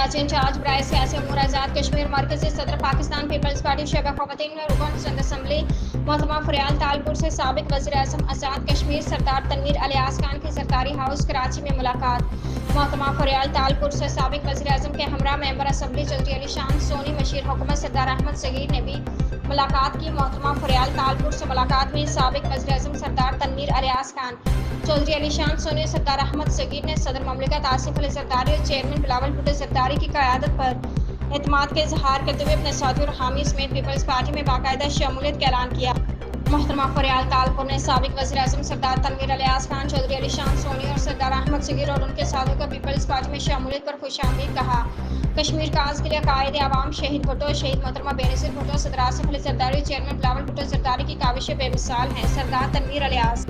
وزیر انچارج برائے سیاسی امور آزاد کشمیر مرکزی صدر پاکستان پیپلز پارٹی شعبہ خواتین میں رکن سندھ اسمبلی محترمہ فریال تالپور سے سابق وزیر اعظم آزاد کشمیر سردار تنویر الیاس خان کی زرداری ہاؤس کراچی میں ملاقات۔ محترمہ فریال تالپور سے سابق وزیر اعظم کے ہمراہ ممبر اسمبلی چودھری علی شان سونی مشیر حکومت سردار احمد صغیر نے بھی ملاقات کی۔ محترمہ فریال تالپور سے ملاقات میں سابق وزیر اعظم سردار تنویر الیاس خان، چودھری علی شان سونی، سردار احمد صغیر نے صدر مملکت آصف علی زرداری اور چیئرمین بلاول بھٹو زرداری کی قیادت پر اعتماد کا اظہار کرتے ہوئے اپنے ساتھی اور حامی سمیت پیپلز پارٹی میں باقاعدہ شمولیت کا اعلان کیا۔ محترمہ فریال تالپور نے سابق وزیر اعظم سردار تنویر الیاس خان، چودھری علی شان سونی اور سردار احمد صغیر اور ان کے ساتھیوں کو پیپلز پارٹی میں شمولیت پر خوش آمدید کہا۔ کشمیر کاز کے لیے قائد عوام شہید بھٹو، شہید محترمہ بینظیر بھٹو، صدر آصف علی زرداری اور چیئرمین بلاول بھٹو زرداری کی کاوشیں بے مثال ہیں۔ سردار تنویر الیاس